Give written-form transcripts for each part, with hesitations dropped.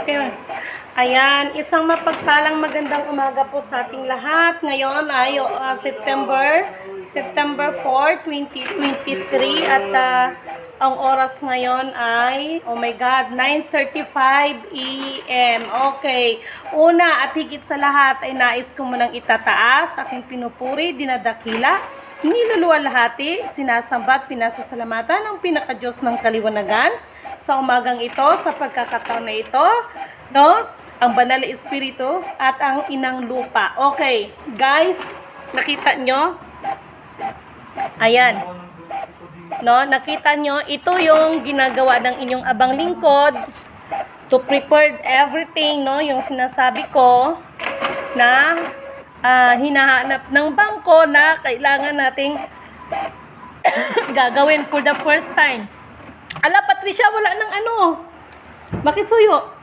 Okay. Ayan, isang mapagpalang magandang umaga po sa ating lahat. Ngayon ay September 4, 2023 at ang oras ngayon ay, oh my God, 9:35 AM. Okay. Una at higit sa lahat ay nais ko munang itataas, aking pinupuri, dinadakila, niluluwalhati, sinasambat, pinasasalamatan ng pinakadiyos ng kaliwanagan sa umagang ito, sa pagkakataon na ito, no? Ang banal na espiritu at ang inang lupa. Okay, guys, nakita nyo? Ayan. No, nakita nyo, ito yung ginagawa ng inyong abang lingkod to prepare everything, no? Yung sinasabi ko na hinahanap ng bangko na kailangan nating gagawin for the first time. Ala, Patricia, wala ng ano. Makisuyo.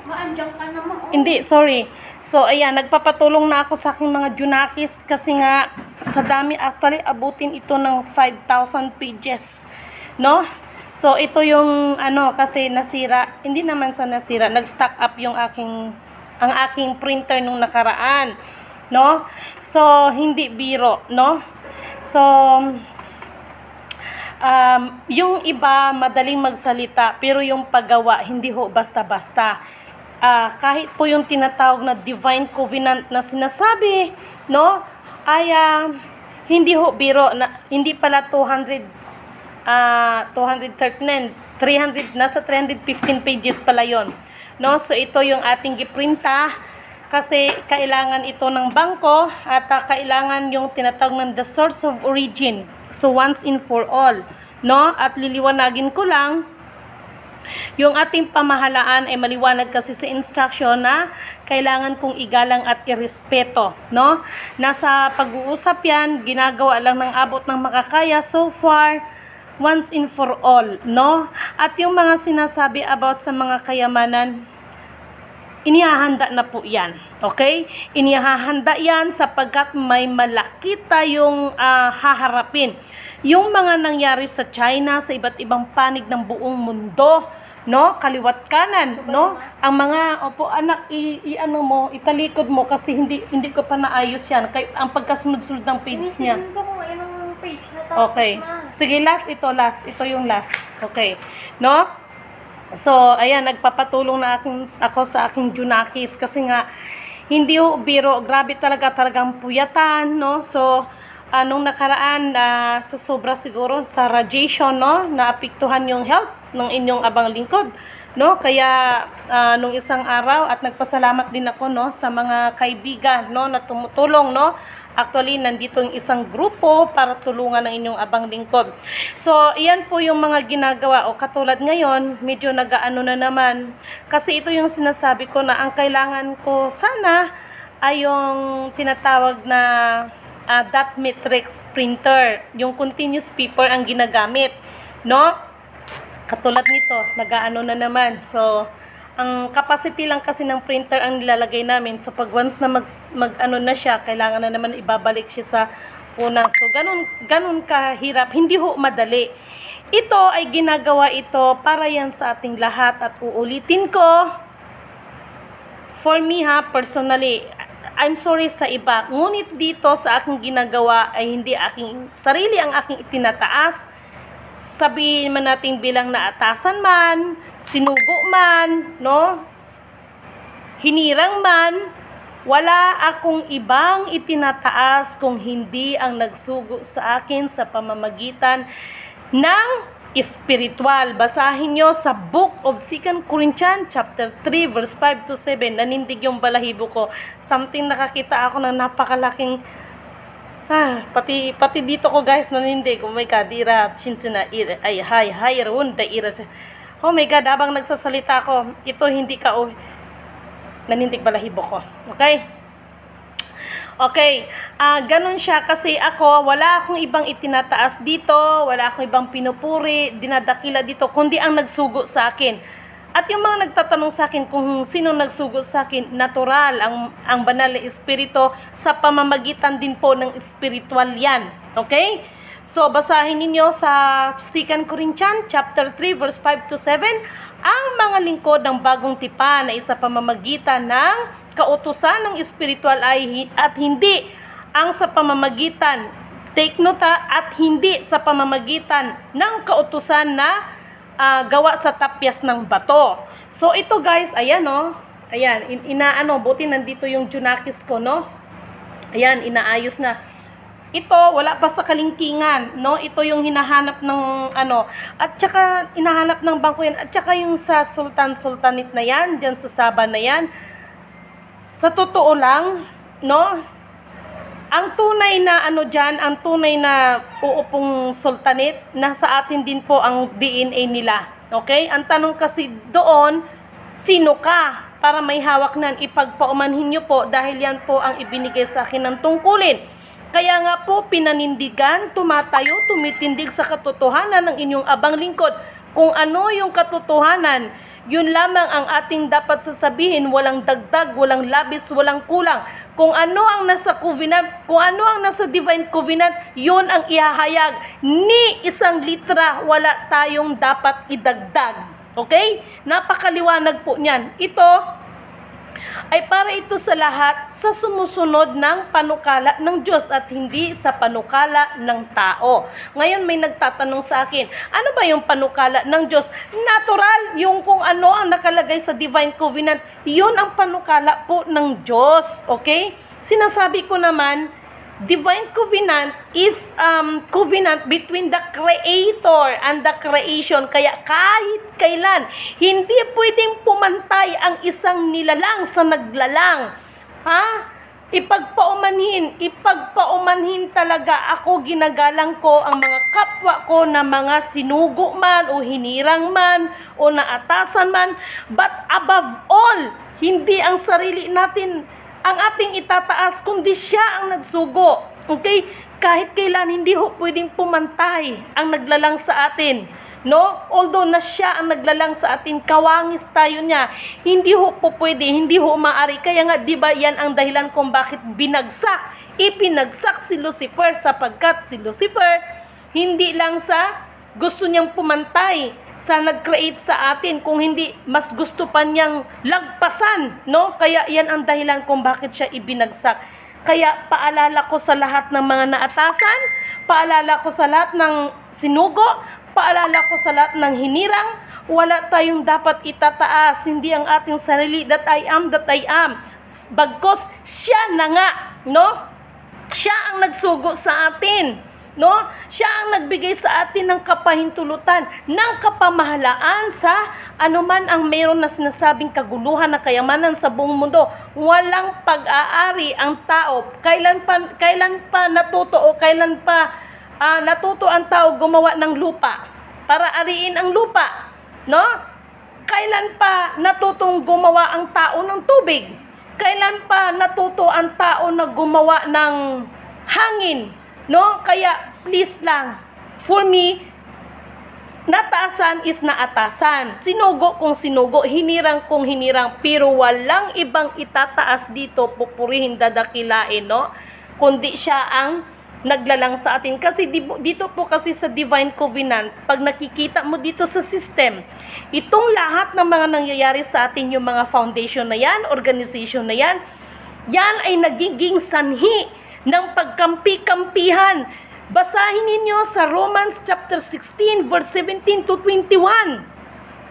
Maandiyan ka naman. Oh. Hindi, sorry. So, ayan, nagpapatulong na ako sa aking mga junakis kasi nga, sa dami, actually, abutin ito ng 5,000 pages. No? So, ito yung, kasi nasira. Hindi naman sa nasira. Nag-stock up yung ang aking printer nung nakaraan. No? So, hindi biro. No? So, yung iba, madaling magsalita, pero yung paggawa, hindi ho basta-basta. Kahit po yung tinatawag na divine covenant na sinasabi, no, ay hindi ho biro, hindi pala 239, 300, nasa 315 pages pala yon, no. So ito yung ating giprinta kasi kailangan ito ng bangko at kailangan yung tinatawag ng the source of origin, so once in for all, no. At liliwanagin ko lang, yung ating pamahalaan ay maliwanag kasi sa instruction na kailangan kong igalang at irespeto, no? Nasa pag-uusap yan, ginagawa lang ng abot ng makakaya so far, once and for all, no? At yung mga sinasabi about sa mga kayamanan, inihahanda na po yan, okay? Inihahanda yan sapagkat may malaki tayong haharapin. Yung mga nangyari sa China, sa iba't ibang panig ng buong mundo, no, kaliwat kanan, no, ang mga, opo anak, i-ano mo, italikod mo kasi hindi ko pa naayos yan, kay ang pagkasunod-sunod ng page niya. Page na okay, sige, last, ito yung last, okay, no. So, ayan, nagpapatulong na ako sa aking junakis kasi nga, hindi ho biro, grabe talagang puyatan, no. So, nung nakaraan, sa sobra siguro sa radiation, no, naapektuhan yung health ng inyong abang lingkod, no. Kaya nung isang araw at nagpasalamat din ako, no, sa mga kaibigan, no, na tumutulong, no. Actually, nandito yung isang grupo para tulungan ng inyong abang lingkod. So, iyan po yung mga ginagawa. O katulad ngayon, medyo nagaano na naman. Kasi ito yung sinasabi ko na ang kailangan ko sana ay yung tinatawag na dot matrix printer. Yung continuous paper ang ginagamit, no? Katulad nito, nagaano na naman. So, ang capacity lang kasi ng printer ang nilalagay namin. So, pag once na mag-ano na siya, kailangan na naman ibabalik siya sa una. So, ganun kahirap. Hindi ho madali. Ito ay ginagawa ito para yan sa ating lahat. At uulitin ko, for me personally, I'm sorry sa iba. Ngunit dito sa aking ginagawa ay hindi aking sarili ang aking itinataas. Sabihin man natin bilang naatasan man, sinugo man, no? Hinirang man, wala akong ibang itinataas kung hindi ang nagsugo sa akin sa pamamagitan ng espiritual. Basahin nyo sa Book of 2 Corinthians chapter 3 verse 5 to 7. Nanindig yung balahibo ko. Something nakakita ako ng napakalaking pati dito ko guys nanindig. Oh my God, ira chinsina ira ay hay runda ira. Oh my God, habang nagsasalita ko, ito hindi ka nanindig balahibo ko. Okay? Okay, ganun siya kasi ako, wala akong ibang itinataas dito, wala akong ibang pinupuri, dinadakila dito, kundi ang nagsugo sa akin. At yung mga nagtatanong sa akin kung sino nagsugo sa akin, natural, ang banal na espiritu, sa pamamagitan din po ng espiritual yan. Okay? So, basahin ninyo sa 2 Corinthians chapter 3 verse 5 to 7, ang mga lingkod ng bagong tipan na isa pamamagitan ng kautusan ng espiritual at hindi ang sa pamamagitan, take note at hindi sa pamamagitan ng kautusan na gawa sa tapyas ng bato. So, ito guys, ayan o, ayan, buti nandito yung Junakis ko, no? Ayan, inaayos na. Ito, wala pa sa kalingkingan, no? Ito yung hinahanap ng, at saka, hinahanap ng bangko yan, at saka yung sa Sultan-Sultanit na yan, dyan sa Sabah na yan. Sa totoo lang, no? Ang tunay na, dyan, ang tunay na uupong Sultanit, nasa atin din po ang DNA nila, okay? Ang tanong kasi doon, sino ka? Para may hawak nan, ipagpaumanhin nyo po, dahil yan po ang ibinigay sa akin ng tungkulin. Kaya nga po, pinanindigan, tumatayo, tumitindig sa katotohanan ng inyong abang lingkod. Kung ano yung katotohanan, yun lamang ang ating dapat sasabihin, walang dagdag, walang labis, walang kulang. Kung ano ang nasa covenant, kung ano ang nasa divine covenant, yun ang ihahayag. Ni isang litra, wala tayong dapat idagdag. Okay? Napakaliwanag po niyan. Ito ay para ito sa lahat sa sumusunod ng panukala ng Diyos at hindi sa panukala ng tao. Ngayon may nagtatanong sa akin, ano ba yung panukala ng Diyos? Natural, yung kung ano ang nakalagay sa Divine Covenant, yun ang panukala po ng Diyos. Okay? Sinasabi ko naman, Divine Covenant is covenant between the Creator and the creation. Kaya kahit kailan, hindi pwedeng pumantay ang isang nilalang sa naglalang. Ha? Ipagpaumanhin talaga ako, ginagalang ko ang mga kapwa ko na mga sinugo man o hinirang man o naatasan man. But above all, hindi ang sarili natin ang ating itataas, kundi siya ang nagsugo. Okay? Kahit kailan, hindi ho pwedeng pumantay ang naglalang sa atin. No? Although na siya ang naglalang sa atin, kawangis tayo niya. Hindi ho po pwede, hindi ho maaari. Kaya nga, di ba yan ang dahilan kung bakit ipinagsak si Lucifer, sapagkat si Lucifer, hindi lang sa gusto niyang pumantay sa nag-create sa atin, kung hindi mas gusto pa niyang lagpasan, no? Kaya yan ang dahilan kung bakit siya ibinagsak. Kaya paalala ko sa lahat ng mga naatasan, paalala ko sa lahat ng sinugo, paalala ko sa lahat ng hinirang, wala tayong dapat itataas, hindi ang ating sarili, that I am, bagkos siya na nga, no? Siya ang nagsugo sa atin. No? Siya ang nagbigay sa atin ng kapahintulutan, ng kapamahalaan sa anuman ang mayroon na sinasabing kaguluhan na kayamanan sa buong mundo. Walang pag-aari ang tao. Kailan pa natuto o kailan pa natuto ang tao gumawa ng lupa para ariin ang lupa? No? Kailan pa natutong gumawa ang tao ng tubig? Kailan pa natuto ang tao na gumawa ng hangin? No? Kaya, please lang, for me, nataasan is naatasan. Sinugo kung sinugo, hinirang kung hinirang, pero walang ibang itataas dito, pupurihin, dadakilain, no? Kundi siya ang naglalang sa atin. Kasi dito po kasi sa Divine Covenant, pag nakikita mo dito sa system, itong lahat ng mga nangyayari sa atin, yung mga foundation na yan, organization na yan, yan ay nagiging sanhi ng pagkampi-kampihan. Basahin ninyo sa Romans chapter 16 verse 17 to 21.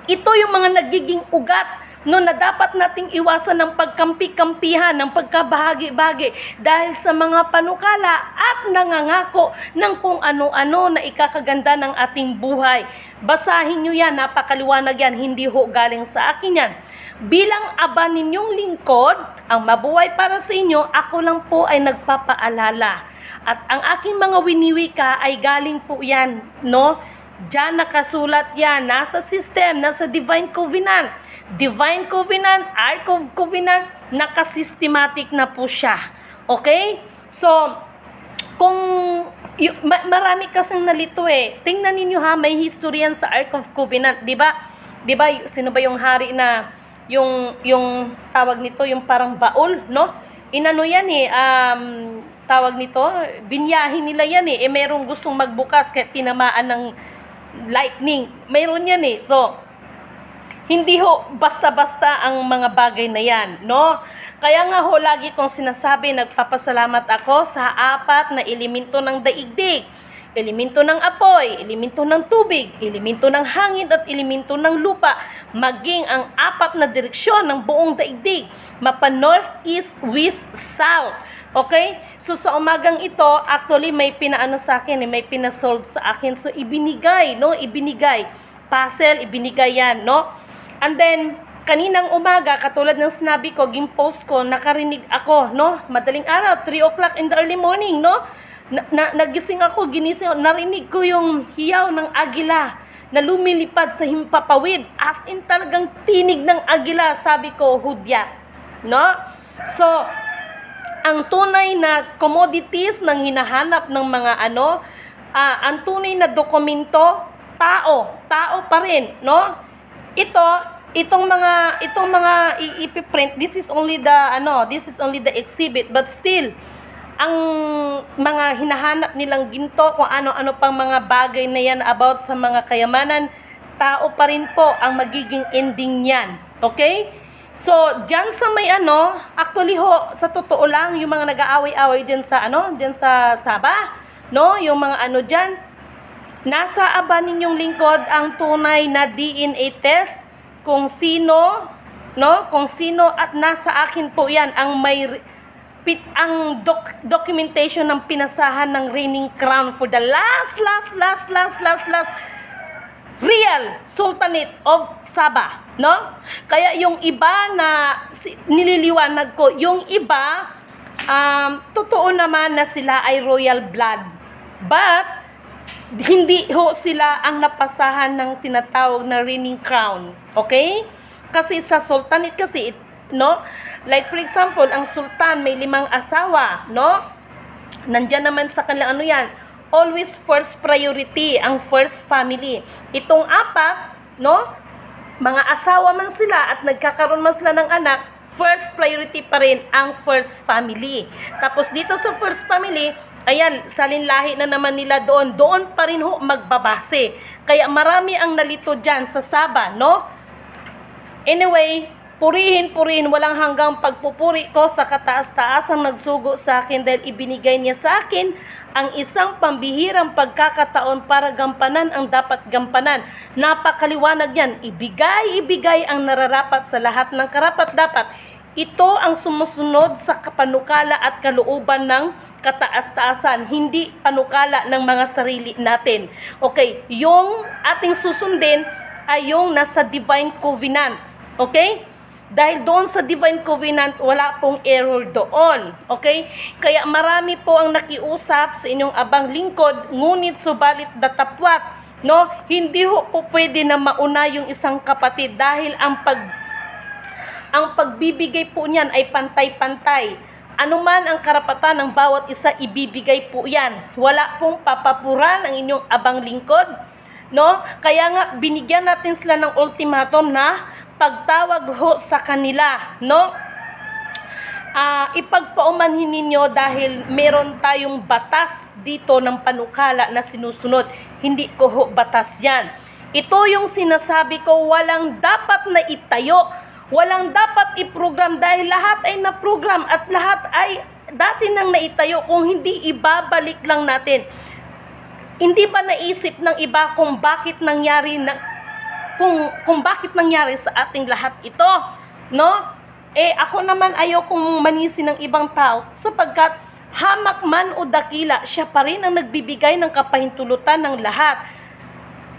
Ito yung mga nagiging ugat no na dapat nating iwasan ng pagkampi-kampihan, ng pagkabahagi-bahagi dahil sa mga panukala at nangangako ng kung ano-ano na ikakaganda ng ating buhay. Basahin nyo yan, napakaliwanag yan, hindi ho galing sa akin yan. Bilang aba ninyong lingkod, ang mabuhay para sa inyo, ako lang po ay nagpapaalala. At ang aking mga winiwika ay galing po yan, no? Diyan nakasulat yan, nasa system, nasa Divine Covenant. Divine Covenant, Ark of Covenant, nakasystematic na po siya. Okay? So, kung marami kasing nalito eh. Tingnan ninyo ha, may history yan sa Ark of Covenant, di ba? Di ba, sino ba yung hari na yung tawag nito, yung parang baul, no? Inano yan eh, tawag nito, binyahin nila yan eh. Merong gustong magbukas kahit tinamaan ng lightning. Mayroon yan eh. So, hindi ho basta-basta ang mga bagay na yan, no? Kaya nga ho, lagi kong sinasabi, nagpapasalamat ako sa 4 na elemento ng daigdig. Elemento ng apoy, elemento ng tubig, elemento ng hangin at elemento ng lupa. Maging ang 4 na direksyon ng buong daigdig. Mapa north, east, west, south. Okay? So sa umagang ito, actually may pinaano sa akin, may pinasolve sa akin. So ibinigay, no? Ibinigay. Puzzle, ibinigay yan, no? And then, kaninang umaga, katulad ng sinabi ko, post ko, nakarinig ako, no? Madaling araw, 3 o'clock in the early morning, no? Nagising ako, ginising ako, narinig ko yung hiyaw ng agila na lumilipad sa himpapawid. As in talagang tinig ng agila, sabi ko, hudyat, no? So, ang tunay na commodities ng hinahanap ng mga ang tunay na dokumento, tao pa rin, no? Itong mga ipiprint, this is only the exhibit, but still ang mga hinahanap nilang ginto, kung ano-ano pang mga bagay na yan about sa mga kayamanan, tao pa rin po ang magiging ending niyan. Okay? So, diyan sa may actually ho, sa totoo lang, yung mga nag-aaway-away diyan sa Sabah, no? Yung mga diyan, nasa aba ninyong lingkod ang tunay na DNA test kung sino, no? Kung sino, at nasa akin po 'yan ang may documentation ng pinasahan ng reigning crown for the last real Sultanate of Sabah, no? Kaya yung iba na nililiwanag ko, yung iba totoo naman na sila ay royal blood, but hindi ho sila ang napasahan ng tinatawag na reigning crown. Okay? Kasi sa sultanate kasi, no? Like for example, ang sultan may 5 asawa, no? Nandiyan naman sa kanilang yan, always first priority ang first family. Itong 4, no? Mga asawa man sila at nagkakaroon man sila ng anak, first priority pa rin ang first family. Tapos dito sa first family, ayan, salinlahi na naman nila doon pa rin ho magbabase. Kaya marami ang nalito dyan sa Sabah, no? Anyway, purihin, walang hanggang pagpupuri ko sa kataas-taasang nagsugo sa akin dahil ibinigay niya sa akin ang isang pambihirang pagkakataon para gampanan ang dapat gampanan. Napakaliwanag yan. Ibigay ang nararapat sa lahat ng karapat-dapat. Ito ang sumusunod sa panukala at kalooban ng kataas-taasan, hindi panukala ng mga sarili natin. Okay, yung ating susundin ay yung nasa Divine Covenant. Okay? Dahil doon sa Divine Covenant, wala pong error doon. Okay? Kaya marami po ang nakiusap sa inyong abang lingkod, ngunit subalit datapwat, no? Hindi po pwede na mauna yung isang kapatid dahil ang pagbibigay po niyan ay pantay-pantay. Anuman ang karapatan ng bawat isa, ibibigay po yan. Wala pong papapuran ang inyong abang lingkod, no? Kaya nga, binigyan natin sila ng ultimatum na pagtawag ho sa kanila, no? Ipagpaumanhin ninyo dahil meron tayong batas dito ng panukala na sinusunod. Hindi ko ho batas yan. Ito yung sinasabi ko, walang dapat na itayo, walang dapat iprogram dahil lahat ay naprogram at lahat ay dati nang naitayo. Kung hindi, ibabalik lang natin. Hindi ba naisip ng iba kung bakit nangyari kung bakit nangyari sa ating lahat ito, no? Ako naman ayokong manisi ng ibang tao sapagkat hamak man o dakila, siya pa rin ang nagbibigay ng kapahintulutan ng lahat.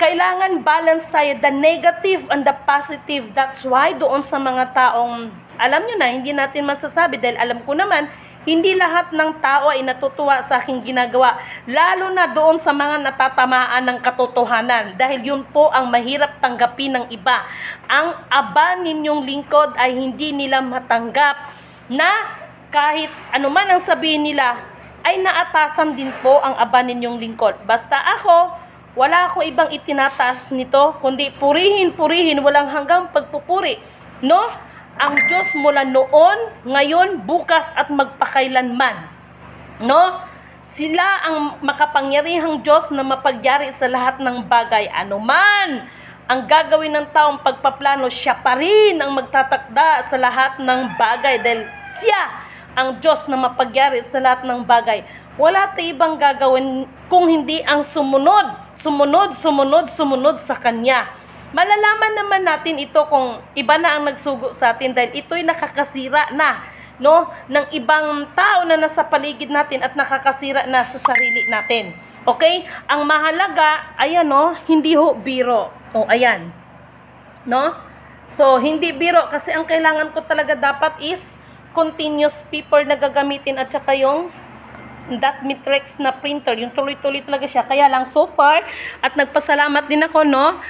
Kailangan balance tayo, the negative and the positive. That's why doon sa mga taong, alam nyo na, hindi natin masasabi dahil alam ko naman, hindi lahat ng tao ay natutuwa sa aking ginagawa, lalo na doon sa mga natatamaan ng katotohanan, dahil yun po ang mahirap tanggapin ng iba. Ang aba ninyong lingkod ay hindi nila matanggap na kahit anuman ang sabihin nila, ay naatasan din po ang aba ninyong lingkod. Basta ako, wala akong ibang itinataas nito, kundi purihin, walang hanggang pagpupuri, no? Ang Diyos mula noon, ngayon, bukas at magpakailanman. No? Sila ang makapangyarihang Diyos na mapagyari sa lahat ng bagay. Ano man ang gagawin ng taong pagpaplano, siya pa rin ang magtatakda sa lahat ng bagay dahil siya ang Diyos na mapagyari sa lahat ng bagay. Wala tayong ibang gagawin kung hindi ang sumunod sa Kanya. Malalaman naman natin ito kung iba na ang nagsugo sa atin dahil ito'y nakakasira na, no, ng ibang tao na nasa paligid natin at nakakasira na sa sarili natin. Okay? Ang mahalaga, ayan, no, hindi ho biro. O, ayan. No? So, hindi biro kasi ang kailangan ko talaga dapat is continuous paper na gagamitin at saka yung dot matrix na printer. Yung tuloy-tuloy talaga siya. Kaya lang so far, at nagpasalamat din ako, no,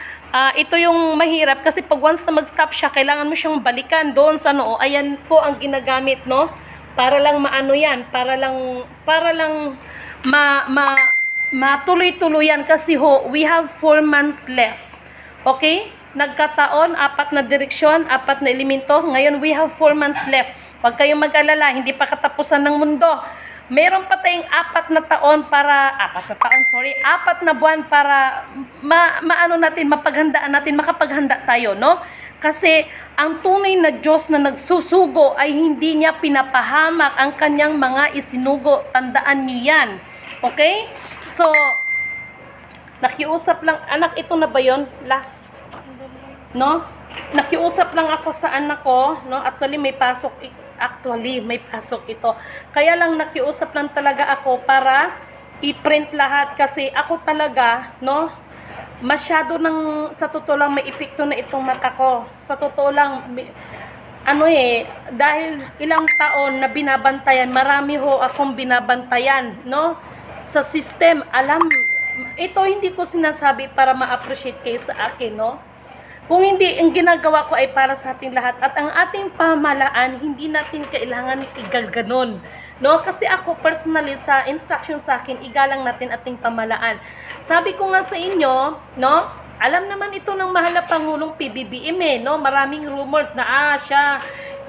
ito yung mahirap kasi pag once na mag-stop siya, kailangan mo siyang balikan doon sa noo. Ayan po ang ginagamit, no? Para lang maano yan, para lang matuloy-tuloy yan kasi ho, we have 4 months left. Okay? Nagkataon, 4 na direksyon, 4 na elemento. Ngayon, we have 4 months left. Huwag kayong mag-alala, hindi pa katapusan ng mundo. Meron pa tayong 4 na buwan para mapaghandaan natin, makapaghanda tayo, no? Kasi ang tunay na Diyos na nagsusugo ay hindi niya pinapahamak ang kanyang mga isinugo. Tandaan niyo yan. Okay? So, nakiusap lang, anak, ito na ba yun? Last. No? Nakiusap lang ako sa anak ko, no? Actually, may pasok ito. Kaya lang nakiusap lang talaga ako para i-print lahat kasi ako talaga, no? Masyado sa totoo lang may epekto na itong mata ko. Sa totoo lang, dahil ilang taon na binabantayan, marami ho akong binabantayan, no? Sa system, ito hindi ko sinasabi para ma-appreciate kayo sa akin, no? Kung hindi, ang ginagawa ko ay para sa ating lahat. At ang ating pamahalaan, hindi natin kailangan igaganon. No? Kasi ako personally, sa instruction sa akin, igalang natin ating pamahalaan. Sabi ko nga sa inyo, no? Alam naman ito ng mahal na Pangulong PBBM, no? Maraming rumors na,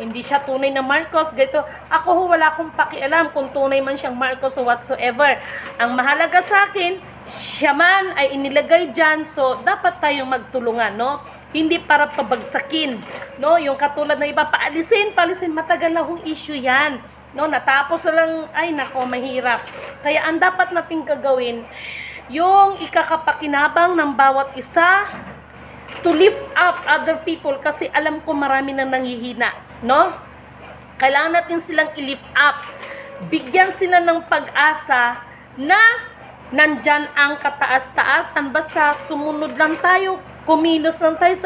hindi siya tunay na Marcos, ganito. Ako wala akong pakialam kung tunay man siyang Marcos o whatsoever. Ang mahalaga sa akin, siya man ay inilagay dyan, so dapat tayong magtulungan, no? Hindi para pabagsakin, no? Yung katulad ng iba, paalisin, matagal na hong issue yan, no? Natapos na lang, ay nako, mahirap. Kaya ang dapat nating gagawin, yung ikakapakinabang ng bawat isa, to lift up other people, kasi alam ko marami nang nanghihina, no? Kailangan natin silang i-lift up. Bigyan sila ng pag-asa na nandyan ang kataas-taasan, basta sumunod lang tayo, kumilos lang tayo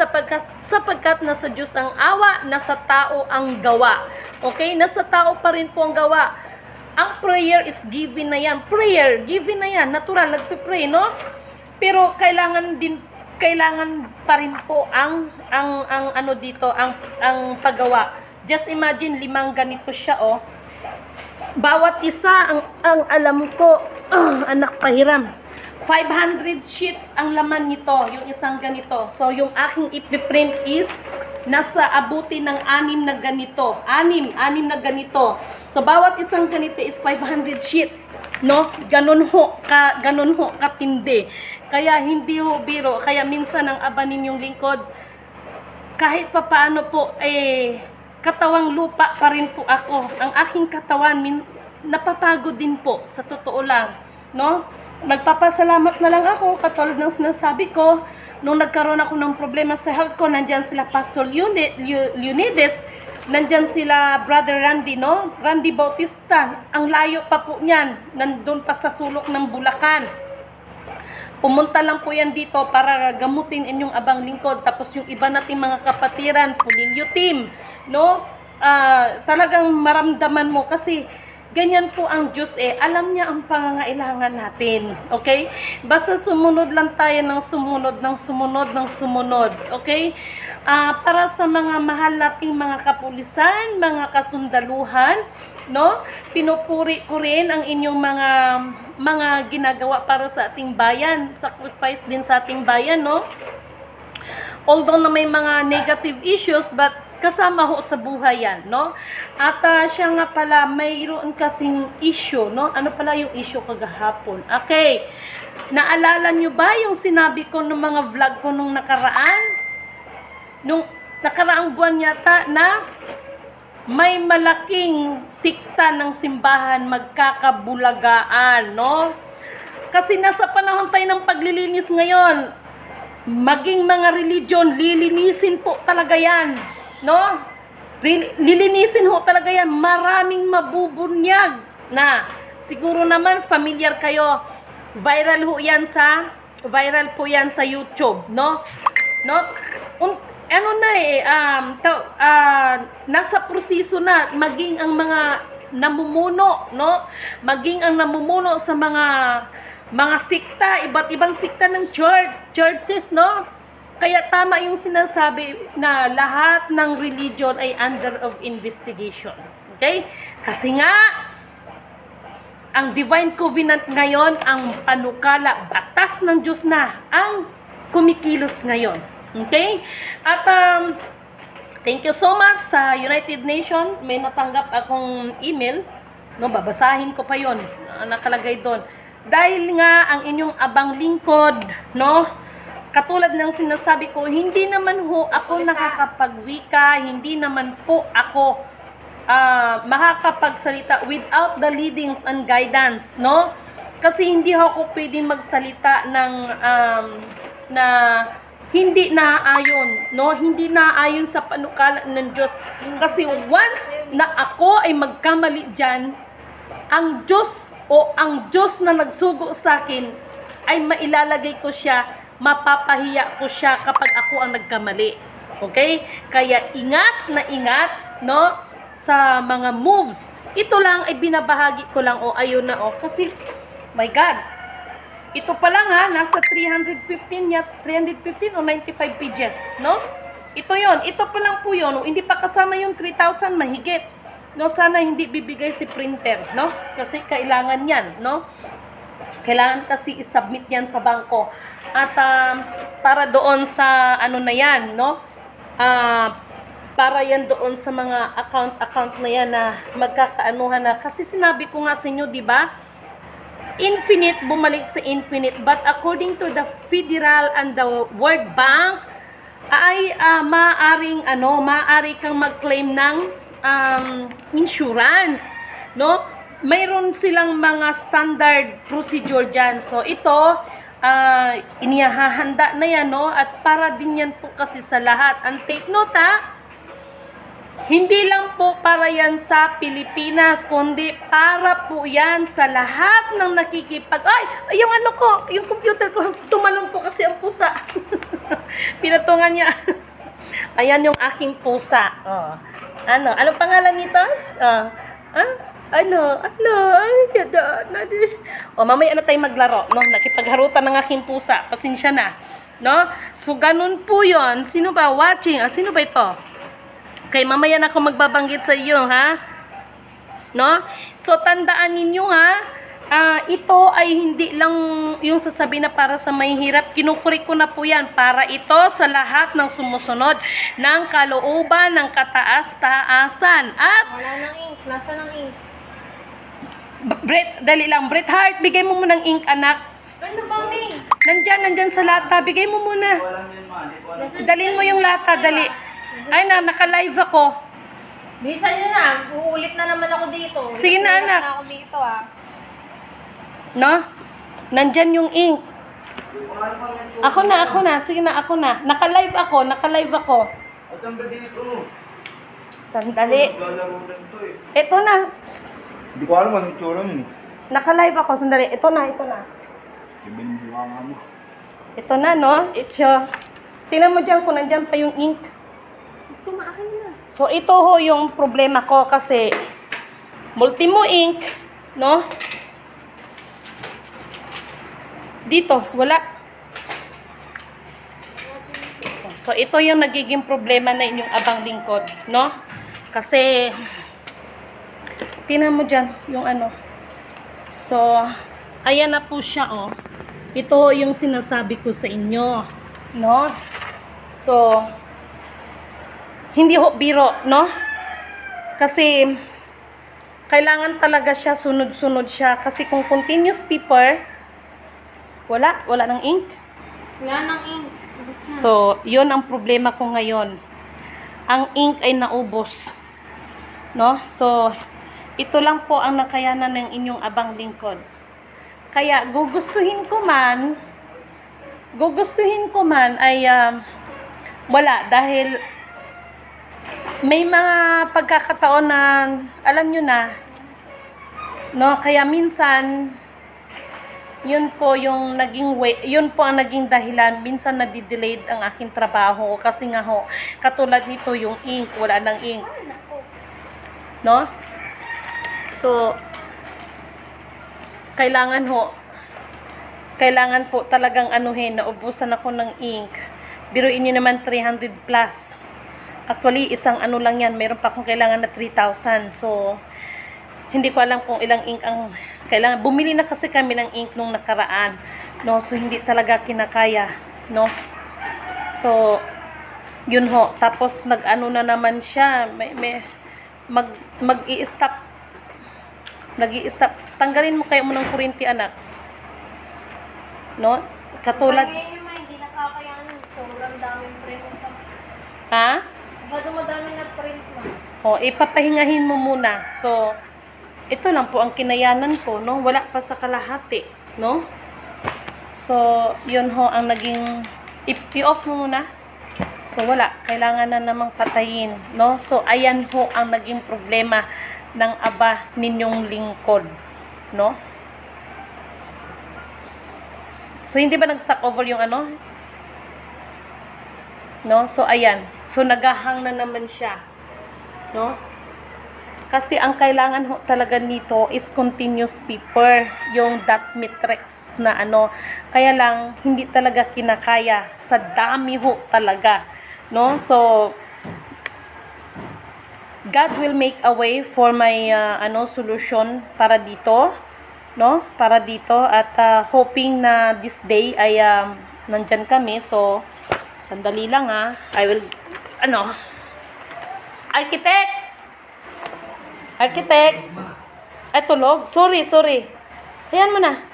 sapagkat nasa Diyos ang awa, nasa tao ang gawa. Okay? Nasa tao pa rin po ang gawa. Ang prayer is given na yan. Prayer, given na yan. Natural, nagpe-pray, no? Pero kailangan pa rin po ang paggawa. Just imagine, 5 ganito siya, oh. Bawat isa, ang alam ko, anak pahiram. 500 sheets ang laman nito, yung isang ganito. So, yung aking ipiprint is nasa abuti ng 6 na ganito. 6 na ganito. So, bawat isang ganito is 500 sheets, no? Ganun ho katindi. Kaya hindi ho biro. Kaya minsan ang aba ninyong lingkod, kahit papaano po, katawang lupa pa rin po ako. Ang aking katawan, napapagod din po, sa totoo lang, no? Nagpapasalamat na lang ako, katulad ng sinasabi ko, nung nagkaroon ako ng problema sa health ko, nandyan sila Pastor Leonides, nandyan sila Brother Randy, no? Randy Bautista, ang layo pa po niyan, nandun pa sa sulok ng Bulacan. Pumunta lang po yan dito para gamutin inyong abang lingkod, tapos yung iba nating mga kapatiran, Pulilio team, no? Talagang maramdaman mo kasi ganyan po ang Diyos, alam niya ang pangangailangan natin, okay? Basta sumunod lang tayo ng sumunod, okay? Para sa mga mahal nating mga kapulisan, mga kasundaluhan, no? Pinupuri ko rin ang inyong mga ginagawa para sa ating bayan, sacrifice din sa ating bayan, no? Although na may mga negative issues, but kasama ho sa buhay yan, no? At siya nga pala, mayroon kasing issue, no? Ano pala yung issue kagahapon? Okay, naalala nyo ba yung sinabi ko ng mga vlog ko nung nakaraan? Nung nakaraang buwan yata na may malaking sikta ng simbahan magkakabulagaan, no? Kasi nasa panahon tayo ng paglilinis ngayon. Maging mga religion, lilinisin po talaga yan, no? Lilinisin ho talaga yan. Maraming mabubunyag na. Siguro naman familiar kayo. Viral po yan sa YouTube, no? No? Ano na nasa proseso na maging ang mga namumuno, no? Maging ang namumuno sa mga sikta, iba't ibang sikta ng churches, no? Kaya tama yung sinasabi na lahat ng religion ay under of investigation. Okay? Kasi nga ang Divine Covenant ngayon, ang panukala, batas ng Diyos na ang kumikilos ngayon. Okay? At thank you so much sa United Nations. May natanggap akong email, no, babasahin ko pa 'yon. Nakalagay doon. Dahil nga ang inyong abang lingkod, no, katulad ng sinasabi ko, hindi naman ho ako nakakapagwika, hindi naman po ako makakapagsalita without the leadings and guidance, no? Kasi hindi ako pwedeng magsalita ng na hindi naaayon, no? Hindi naaayon sa panukala ng Diyos. Kasi once na ako ay magkamali dyan, ang Diyos na nagsugo sa akin ay mailalagay ko siya, mapapahiya ko siya kapag ako ang nagkamali. Okay? Kaya ingat na ingat, no? Sa mga moves. Ito lang ay binabahagi ko lang, ayun na, kasi my God, ito pa lang nasa 315 o 95 pages, no? Ito yon, ito pa lang po yon, hindi pa kasama yung 3,000 mahigit. No, sana hindi bibigay si printer, no? Kasi kailangan yan, no? Kailangan kasi i-submit yan sa bangko. At para doon sa ano na yan, no? Para yan doon sa mga account na yan na magkakaanuhan na. Kasi sinabi ko nga sa inyo, di ba? Infinite, bumalik sa infinite. But according to the Federal and the World Bank, ay maaari kang mag-claim ng insurance, no? Mayroon silang mga standard procedure dyan. So ito, inihahanda na yan, no? At para din yan po kasi sa lahat. And take note, hindi lang po para yan sa Pilipinas, kundi para po yan sa lahat ng yung ano ko, yung computer ko, tumalon po kasi ang pusa. Pinatungan niya. Ayan yung aking pusa. Anong pangalan nito? Mamaya na tayo maglaro, no? Nakipagharutan ng aking pusa. Pasensya na, no? So, ganun po yon. Sino ba watching? Sino ba ito? Okay, mamaya na ako magbabanggit sa iyo, no? So, tandaan ninyo, ito ay hindi lang yung sasabihin na para sa mahihirap. Kinukuri ko na po yan. Para ito sa lahat ng sumusunod ng kalooban ng kataas-taasan. At Wala nang ink. Nasa ng ink? Dali lang. Bret Hart, bigay mo muna ng ink, anak. Ano ba, May? Nandyan sa lata. Bigay mo muna. Dalhin mo yung lata, dali. Ay na, naka-live ako. Bisa nyo na. Uulit na naman ako dito. Sige na, anak. Na ako dito, No? Nandyan yung ink. Ako na. Sige na, ako na. Naka-live ako. At ang dito. Sandali. Lalaro lang to Ito na. Hindi ko alam anong tsura mo. Naka-live ako. Sandali. Ito na. Ibinbuha nga mo. Ito na, no? It's your... Tingnan mo dyan kung nandyan pa yung ink. Gusto maakin na. So, ito ho yung problema ko kasi Multimo ink, no? Dito, wala. So, ito yung nagiging problema na inyong abang lingkod, no? Kasi, tingnan mo dyan, yung ano. So, ayan na po siya, oh. Ito yung sinasabi ko sa inyo, no? So, hindi ho biro, no? Kasi kailangan talaga siya, sunod-sunod siya. Kasi kung continuous paper, wala ng ink. Wala nang ink. Ubus na. So, yun ang problema ko ngayon. Ang ink ay naubos. No? So, ito lang po ang nakayanan ng inyong abang lingkod. Kaya, gugustuhin ko man ay wala. Dahil may mga pagkakataon na, alam nyo na, no? Kaya minsan, yun po ang naging dahilan. Minsan nadidelayed ang aking trabaho kasi nga ho, katulad nito yung ink, wala nang ink. No? So, kailangan po talagang naubusan ako ng ink. Biruin niyo naman 300 plus. Actually, isang lang yan, meron pa akong kailangan na 3,000. So, hindi ko alam kung ilang ink ang kailangan. Bumili na kasi kami ng ink nung nakaraan, no? So, hindi talaga kinakaya, no? So, yun ho. Tapos, na naman siya. Mag-i-stop. Tanggalin mo kaya mo ng kuryente, anak. No? Katulad. Ngayon naman, hindi nakakayanan. Sobrang daming print. Ha? Masyado madami na print mo. O, ipapahingahin mo muna. So, ito lang po ang kinayanan ko, no? Wala pa sa kalahati, no? So, yun ho ang naging, i-off mo muna. So, wala. Kailangan na namang patayin, no? So, ayan ho ang naging problema ng aba ninyong lingkod, no? So, hindi ba nag-stock over yung no? So, ayan. So, nagahang na naman siya, no? Kasi ang kailangan ho talaga nito is continuous paper, yung dot matrix na Kaya lang, hindi talaga kinakaya. Sa dami ho talaga, no? So, God will make a way for my, solution para dito, no? Para dito. At hoping na this day ay nandyan kami. So, sandali lang I will, Architect! Ay, tulog? Sorry. Ayan mo na.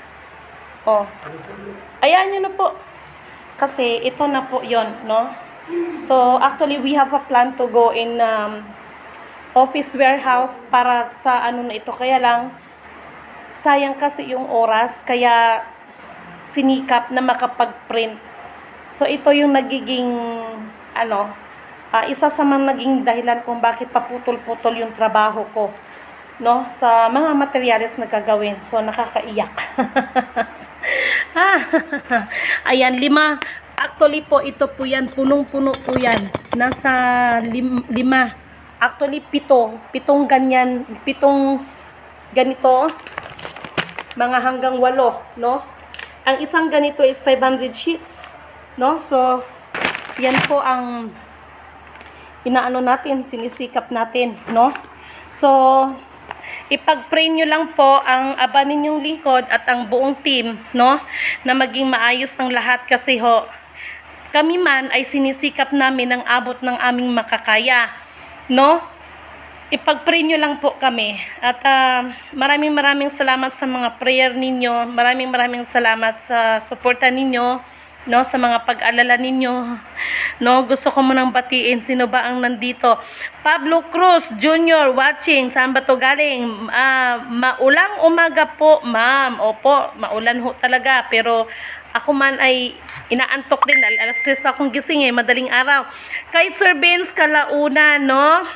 Oh. Ayan nyo na po. Kasi, ito na po yon, no? So, actually, we have a plan to go in office warehouse para sa na ito. Kaya lang, sayang kasi yung oras. Kaya, sinikap na makapag-print. So, ito yung nagiging, isa sa mga naging dahilan kung bakit paputol-putol yung trabaho ko, no? Sa mga materyales na gagawin. So, nakakaiyak. Ayan, 5. Actually po, ito po yan. Punong-puno po yan. Nasa 5. Actually, 7. 7 ganyan. 7 ganito. Mga hanggang 8, no? Ang isang ganito is 500 sheets, no? So, yan po ang sinisikap natin, no? So, ipag-pray nyo lang po ang aba ninyong lingkod at ang buong team, no? Na maging maayos ang lahat kasi kami man ay sinisikap namin ang abot ng aming makakaya, no? Ipag-pray nyo lang po kami. At maraming salamat sa mga prayer ninyo. Maraming salamat sa suporta ninyo, no, sa mga pag-alala ninyo, no. Gusto ko munang batiin sino ba ang nandito. Pablo Cruz Jr. watching. Saan ba to galing? Maulang umaga po, ma'am. Opo, maulan ho talaga, pero ako man ay inaantok din. Alas 3 pa akong gising madaling araw. Kay Sir Vince Kalauna, no,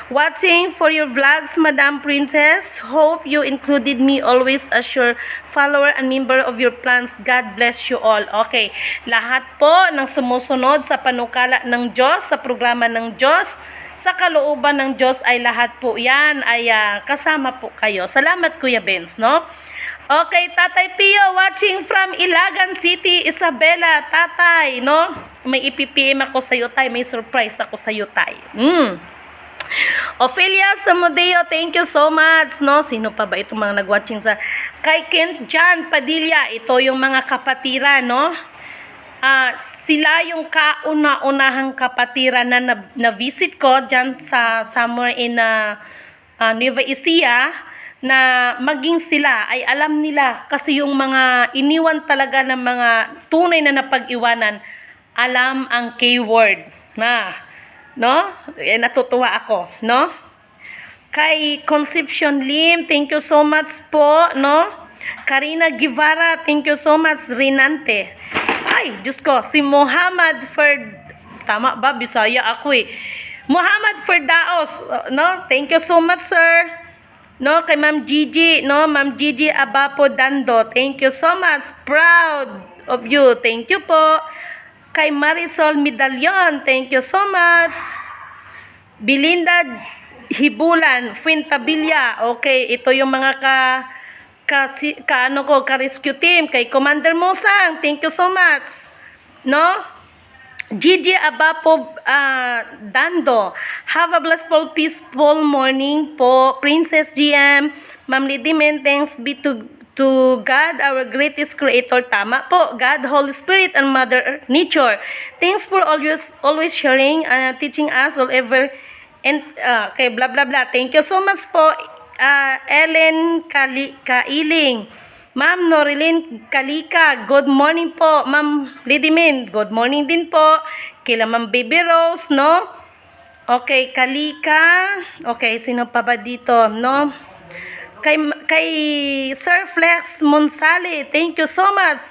watching for your vlogs, Madam Princess. Hope you included me always as your follower and member of your plans. God bless you all. Okay. Lahat po ng sumusunod sa panukala ng Diyos, sa programa ng Diyos, sa kalooban ng Diyos ay lahat po yan ay kasama po kayo. Salamat, Kuya Benz, no? Okay, Tatay Pio watching from Ilagan City, Isabela. Tatay, no? May ipipm ako sa iyo, tay. May surprise ako sa iyo, tay. Ophelia Samudeo, thank you so much, no? Sino pa ba itong mga nag-watching sa kay Kent John Padilla? Ito yung mga kapatira, no? Sila yung kauna-unahang kapatiran na na-visit ko dyan sa somewhere in Nueva Ecija, na maging sila ay alam nila kasi yung mga iniwan talaga ng mga tunay na napag-iwanan, alam ang keyword na, no? Natutuwa ako, no? Kay Concepcion Lim, thank you so much po, no? Karina Guevara, thank you so much. Rinante. Ay, Diyos ko, si Muhammad tama ba? Bisaya ako eh. Muhammad Ferdaos, no? Thank you so much, sir. No, kay Ma'am Gigi, no? Ma'am Gigi Abapo Dando, thank you so much. Proud of you. Thank you po. Kay Marisol Medallion, thank you so much. Belinda Hibulan, Fuentabilla, okay, ito yung mga ka-rescue team. Kay Commander Musang, thank you so much. No? Gigi Abapo Dando, have a blissful, peaceful morning po. Princess GM, Ma'am Lady Men, thanks be to God, our greatest creator. Tama po, God, Holy Spirit, and Mother Nature. Thanks for always sharing, teaching us whatever, and kay blah blah blah. Thank you so much po, Ellen Kailing. Ma'am Norilyn Kalika, good morning po. Ma'am Lady Min, good morning din po. Kila Ma'am Baby Rose, no? Okay, Kalika. Okay, sino pa ba dito, no? Kay Sir Flex Monsale, thank you so much,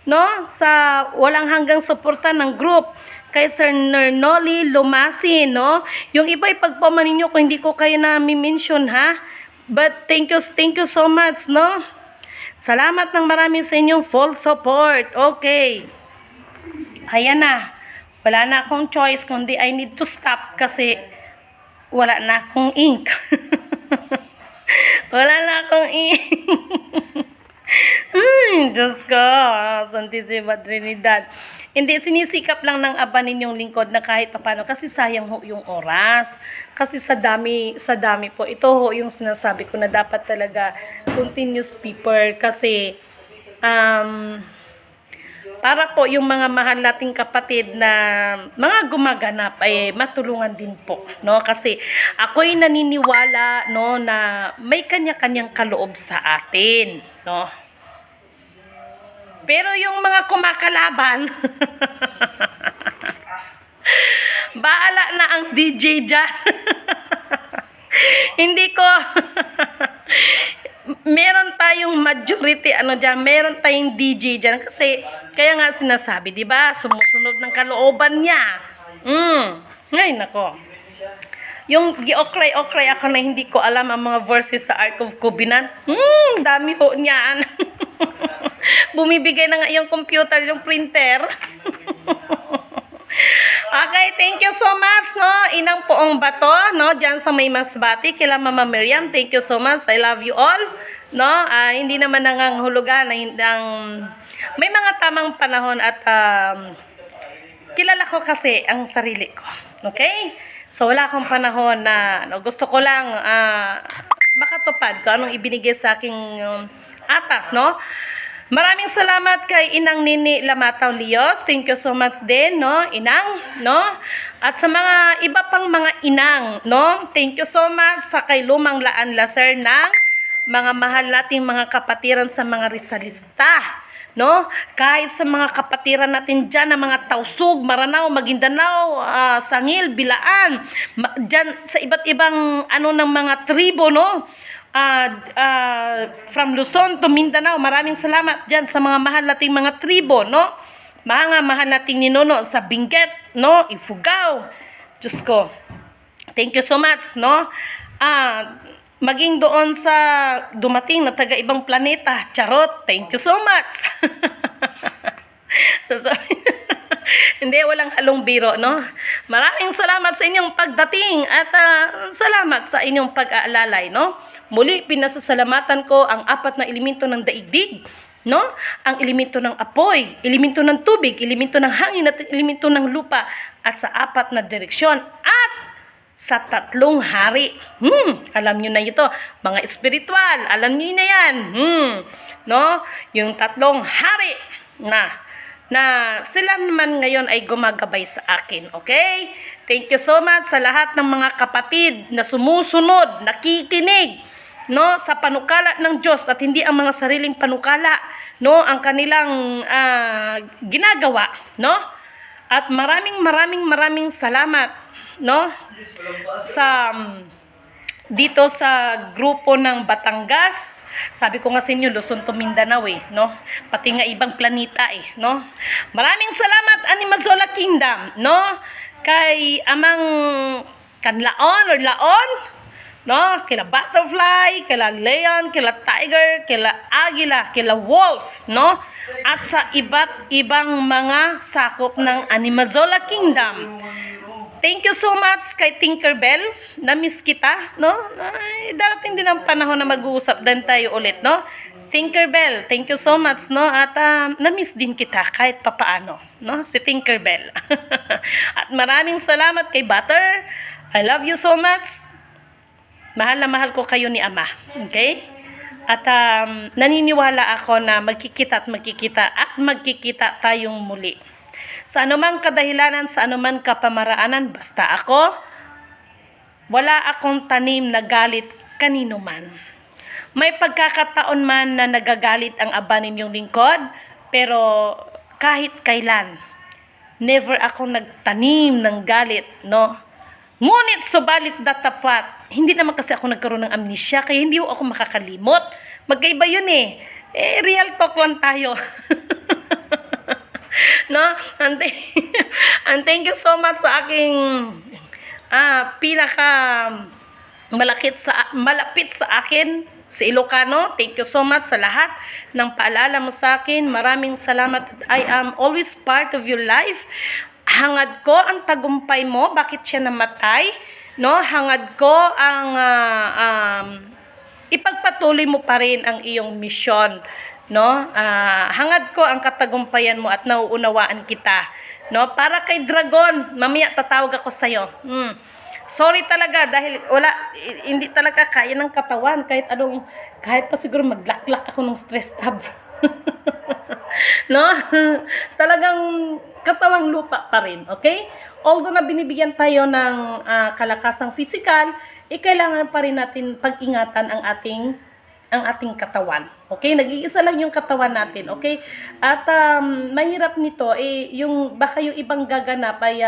no? Sa walang hanggang suporta ng group. Kay Sir Nernoli Lumasi, no? Yung iba ipagpamanin nyo kung hindi ko kayo na mi-mention, ha? But thank you so much, no? Salamat ng marami sa inyong full support. Okay. Ayan na. Wala na akong choice kundi I need to stop kasi wala na akong ink. Wala na akong ink. Diyos ko. Santísima Trinidad. Hindi, sinisikap lang ng aba ninyong lingkod na kahit paano kasi sayang ho yung oras. Kasi sa dami po. Ito ho yung sinasabi ko na dapat talaga continuous paper kasi para po yung mga mahal nating kapatid na mga gumaganap ay matulungan din po, no? Kasi ako'y naniniwala, no, na may kanya-kanyang kaloob sa atin, no? Pero yung mga kumakalaban, baala na ang DJ dyan. Hindi ko, meron tayong majority, meron tayong DJ dyan. Kasi, kaya nga sinasabi, di ba? Sumusunod ng kalooban niya. Ngayon nako. Yung gi-okray ako na hindi ko alam ang mga verses sa Ark of Covenant. Dami ho niyan. Bumibigay na nga yung computer, yung printer. Okay, thank you so much, no? Inang Poong Bato, no? Diyan sa May Masbati, kila Mama Miriam, thank you so much. I love you all, no? Hindi naman nanganghulugan ang may mga tamang panahon at kilala ko kasi ang sarili ko. Okay? So wala akong panahon na gusto ko lang makatupad kung anong ibinigay sa aking atas, no? Maraming salamat kay Inang Nini Lamataw Lios. Thank you so much din, no? Inang, no? At sa mga iba pang mga inang, no? Thank you so much sa kay Lumang Laan Laser ng mga mahal nating mga kapatiran sa mga Rizalista, no? Kahit sa mga kapatiran natin dyan na mga Tausug, Maranao, Maguindanao, Sangil, Bilaan, dyan sa iba't ibang ng mga tribo, no? From Luzon to Mindanao, maraming salamat dyan sa mga mahal nating mga tribo, no? Mga mahal nating ninuno sa Benguet, no? Ifugao. Diyos ko. Thank you so much, no? Maging doon sa dumating na taga ibang planeta, Charot. Thank you so much. Hindi, walang halong biro, no? Maraming salamat sa inyong pagdating at salamat sa inyong pag-aalalay, no? Muli, pinasasalamatan ko ang apat na elemento ng daigdig, no? Ang elemento ng apoy, elemento ng tubig, elemento ng hangin at elemento ng lupa at sa apat na direksyon at sa tatlong hari. Alam nyo na ito, mga espiritual, alam nyo na yan. No? Yung tatlong hari na na sila naman ngayon ay gumagabay sa akin. Okay? Thank you so much sa lahat ng mga kapatid na sumusunod, nakikinig, no, sa panukala ng Diyos at hindi ang mga sariling panukala, no, ang kanilang ginagawa, no? At maraming salamat, no, sa dito sa grupo ng Batangas. Sabi ko nga sa inyo, Luzon to Mindanao no? Pati nga ibang planeta no? Maraming salamat Animazola Kingdom, no? Kay amang kanlaon or laon, no? Kila butterfly, kila lion, kila tiger, kila agila, kila wolf, no? At sa iba't ibang mga sakop ng Animazola Kingdom. Thank you so much kay Tinkerbell. Na-miss kita, no? Ay, darating din ang panahon na mag-uusap din tayo ulit, no? Tinkerbell, thank you so much, no? At na-miss din kita kahit papaano, no? Si Tinkerbell. At maraming salamat kay Butter. I love you so much. Mahal na mahal ko kayo ni Ama. Okay? At naniniwala ako na magkikita at magkikita tayong muli. Sa anumang kadahilanan, sa anumang kapamaraanan, basta ako, wala akong tanim na galit kanino man. May pagkakataon man na nagagalit ang aba ninyong lingkod, pero kahit kailan, never akong nagtanim ng galit, no? Ngunit subalit datapat, hindi naman kasi ako nagkaroon ng amnesia, kaya hindi ako makakalimot. Magkaiba yun real talk lang tayo. No? And thank you so much sa aking pinaka malapit sa akin, si Ilocano. Thank you so much sa lahat ng paalala mo sa akin. Maraming salamat. I am always part of your life. Hangad ko ang tagumpay mo. Bakit siya namatay? No? Hangad ko ang ipagpatuloy mo pa rin ang iyong misyon. No, hangad ko ang katagumpayan mo at nauunawaan kita, no? Para kay Dragon, mamaya tatawag ako sa iyo. Sorry talaga dahil hindi talaga kaya ng katawan kahit pa siguro maglaklak ako ng stress tabs. No? Talagang katawang lupa pa rin, okay? Although na binibigyan tayo ng kalakasang physical, kailangan pa rin natin pag-ingatan ang ating katawan. Okay? Nag-iisa lang yung katawan natin. Okay? At mahirap nito, baka yung ibang gaganap ay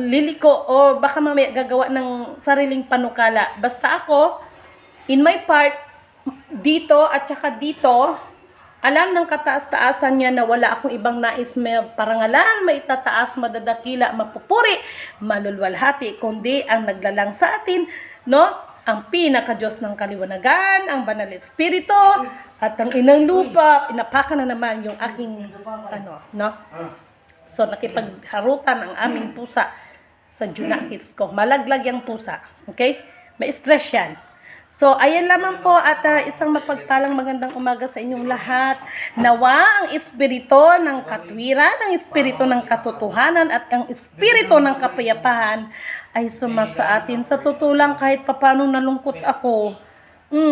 liliko o baka mamaya gagawa ng sariling panukala. Basta ako, in my part, dito at saka dito, alam ng kataas-taasan niya na wala akong ibang nais may parangalan, maitataas, madadakila, mapupuri, malulwalhati, kundi ang naglalang sa atin, no? Ang pinaka-Diyos ng kaliwanagan, ang Banal Espiritu, at ang Inang Lupa, inapakan na naman yung aking, no? So, nakipagharutan ang aming pusa sa Junakis ko. Malaglag yung pusa. Okay? May stress yan. So, ayan lamang po at isang mapagpalang magandang umaga sa inyong lahat. Nawa ang espiritu ng katwiran, ang espiritu ng katotohanan, at ang espiritu ng kapayapaan ay sumasa atin. Sa totoo lang, kahit papano nalungkot ako.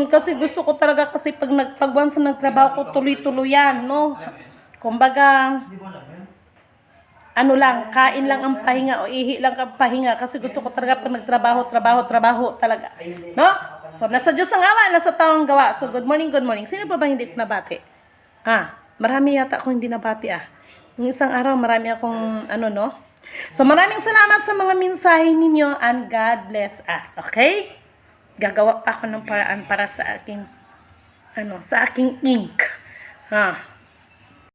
Kasi gusto ko talaga kasi pag once na nagtrabaho ko, tuloy-tuloy yan, no? Kumbaga, kain lang ang pahinga o ihi lang ang pahinga kasi gusto ko talaga pag nagtrabaho talaga. No? So, nasa Diyos ang awa, nasa taong gawa. So, good morning. Sino pa ba hindi nabati? Marami yata akong hindi nabati Yung isang araw, marami akong no? So, maraming salamat sa mga mensahe ninyo and God bless us. Okay? Gagawa pa ako ng paraan para sa aking ink.